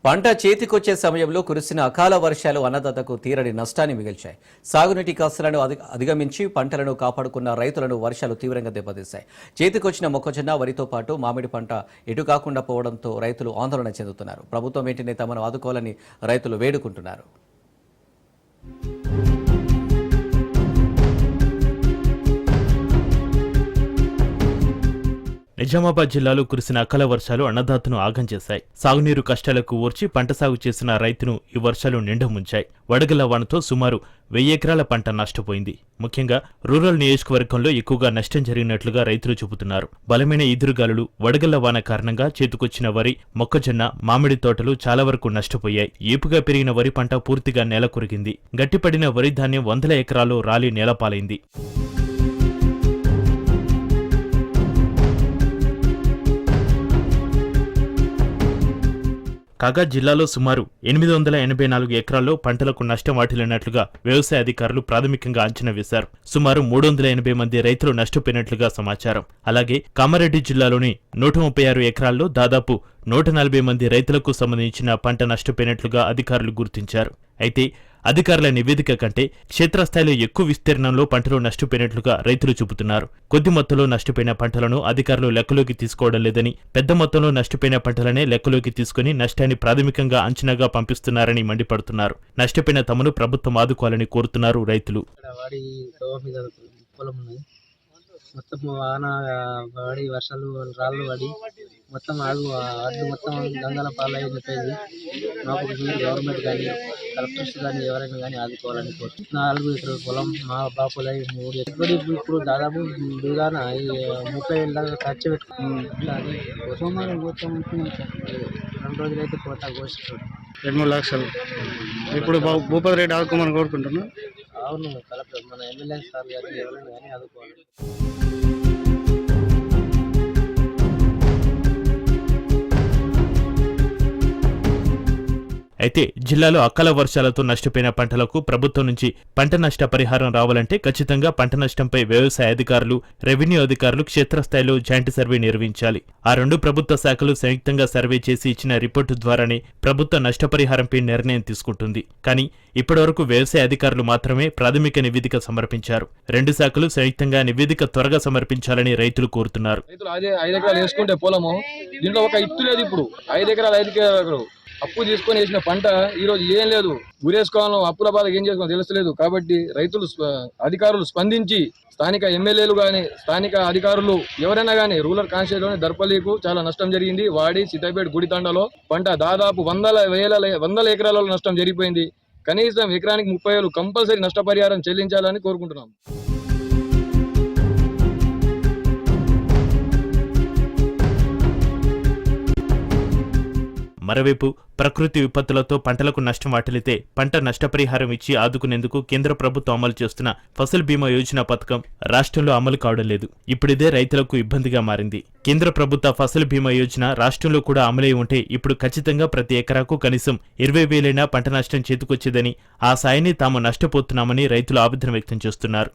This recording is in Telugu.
పంట చేతికొచ్చే సమయంలో కురిసిన అకాల వర్షాలు అన్నదాతకు తీరని నష్టాన్ని మిగిల్చాయి. సాగునీటి కష్టాలను అధిగమించి పంటలను కాపాడుకున్న రైతులను వర్షాలు తీవ్రంగా దెబ్బతీశాయి. చేతికొచ్చిన మొక్కజొన్న, వరితో పాటు మామిడి పంట ఎటు కాకుండా పోవడంతో రైతులు ఆందోళన చెందుతున్నారు. ప్రభుత్వం వెంటనే తమను ఆదుకోవాలని రైతులు వేడుకుంటున్నారు. నిజామాబాద్ జిల్లాలో కురిసిన అకాల వర్షాలు అన్నదాతను ఆగం చేశాయి. సాగునీరు కష్టాలకు ఓర్చి పంట సాగు చేసిన రైతును ఈ వర్షాలు నిండా ముంచాయి. వడగళ్ల వానతో సుమారు 1000 ఎకరాల పంట నష్టపోయింది. ముఖ్యంగా రూరల్ నియోజకవర్గంలో ఎక్కువగా నష్టం జరిగినట్లుగా రైతులు చెబుతున్నారు. బలమైన ఈదురుగాలులు, వడగళ్ల వాన కారణంగా చేతికొచ్చిన వరి, మొక్కజొన్న, మామిడి తోటలు చాలా వరకు నష్టపోయాయి. ఏపుగా పెరిగిన వరి పంట పూర్తిగా నేల కొరిగింది. గట్టిపడిన వరి ధాన్యం 100 ఎకరాల్లో రాలి నేలపాలైంది. కాగా జిల్లాలో సుమారు 884 ఎకరాల్లో పంటలకు నష్టం వాటిల్లినట్లుగా వ్యవసాయ అధికారులు ప్రాథమికంగా అంచనా వేశారు. సుమారు 380 మంది రైతులు నష్టపోయినట్లుగా సమాచారం. అలాగే కామారెడ్డి జిల్లాలోని 136 ఎకరాల్లో దాదాపు 140 మంది రైతులకు సంబంధించిన పంట నష్టపోయినట్లుగా అధికారులు గుర్తించారు. అయితే అధికారుల నివేదిక కంటే క్షేత్రస్థాయిలో ఎక్కువ విస్తీర్ణంలో పంటలు నష్టపోయినట్లుగా రైతులు చెబుతున్నారు. కొద్ది మొత్తంలో నష్టపోయిన పంటలను అధికారులు లెక్కలోకి తీసుకోవడం లేదని, పెద్ద మొత్తంలో నష్టపోయిన పంటలనే లెక్కలోకి తీసుకుని నష్టాన్ని ప్రాథమికంగా అంచనాగా పంపిస్తున్నారని మండిపడుతున్నారు. నష్టపోయిన తమను ప్రభుత్వం ఆదుకోవాలని కోరుతున్నారు రైతులు. మొత్తం వాన పడి, వర్షాలు రాళ్ళు పడి మొత్తం అడ్డు మొత్తం గంగల పాలైపోయింది. మాకు మీరు గవర్నమెంట్ కానీ కలెక్టర్స్ కానీ ఎవరైనా కానీ ఆదుకోవాలని కోరుతున్నాను. 4 ఎకరాల పొలం మా బాపులై 3 ఎకరాలు ఇప్పుడు దాదాపు దూరాన 30,000 దాకా ఖర్చు పెట్టుకుని సోమవారం పోతా ఉంటున్నాం సార్. 2 రోజులు అయితే పోతా కోసుకుంటాం. 2-3 లక్షలు ఇప్పుడు భూపతి రెడ్డి ఆదుకోమని కోరుకుంటున్నా. అవును, కలెక్టర్ మన ఎమ్మెల్యే సార్ గారు ఎవరైనా కానీ ఆదుకోవాలి. అయితే జిల్లాలో అకాల వర్షాలతో నష్టపోయిన పంటలకు ప్రభుత్వం నుంచి పంట నష్ట పరిహారం రావాలంటే ఖచ్చితంగా పంట నష్టంపై వ్యవసాయ అధికారులు, రెవెన్యూ అధికారులు క్షేత్రస్థాయిలో జాయింట్ సర్వే నిర్వహించాలి. ఆ 2 ప్రభుత్వ శాఖలు సంయుక్తంగా సర్వే చేసి ఇచ్చిన రిపోర్టు ద్వారానే ప్రభుత్వ నష్టపరిహారంపై నిర్ణయం తీసుకుంటుంది. కానీ ఇప్పటివరకు వ్యవసాయ అధికారులు మాత్రమే ప్రాథమిక నివేదిక సమర్పించారు. 2 శాఖలు సంయుక్తంగా నివేదిక త్వరగా సమర్పించాలని రైతులు కోరుతున్నారు. 5 ఎకరాలు వేసుకుంటే పొలము దీంట్లో ఒక ఇత్తు లేదు. ఇప్పుడు 5 ఎకరాలు 5 ఎకరాలు అప్పు తీసుకొని వేసిన పంట ఈ రోజు ఏం లేదు. గురేసుకోవాలో అప్పుల బాధ ఏం చేసుకోవాలో తెలుస్తలేదు. కాబట్టి రైతులు, అధికారులు స్పందించి స్థానిక ఎమ్మెల్యేలు కానీ స్థానిక అధికారులు ఎవరైనా కానీ రూరల్ కాన్స్టిట్యూన్సీలోని దర్పల్లికు చాలా నష్టం జరిగింది. వాడి, సిద్దిపేట, గుడితండలో పంట దాదాపు 100 ఎకరాలలో నష్టం జరిగిపోయింది. కనీసం ఎకరానికి 30,000 కంపల్సరీ నష్టపరిహారం చెల్లించాలని కోరుకుంటున్నాం. మరోవైపు ప్రకృతి విపత్తులతో పంటలకు నష్టం వాటిల్లితే పంట నష్టపరిహారం ఇచ్చి ఆదుకునేందుకు కేంద్ర ప్రభుత్వం అమలు చేస్తున్న ఫసల్ బీమా యోజన పథకం రాష్ట్రంలో అమలు కావడం లేదు. ఇప్పుడిదే రైతులకు ఇబ్బందిగా మారింది. కేంద్ర ప్రభుత్వ ఫసల్ బీమా యోజన రాష్ట్రంలో కూడా అమలై ఉంటే ఇప్పుడు ఖచ్చితంగా ప్రతి ఎకరాకు కనీసం 20,000 పంట నష్టం చేతికొచ్చేదని, ఆ సాయాన్ని తాము నష్టపోతున్నామని రైతులు ఆవేదన వ్యక్తం చేస్తున్నారు.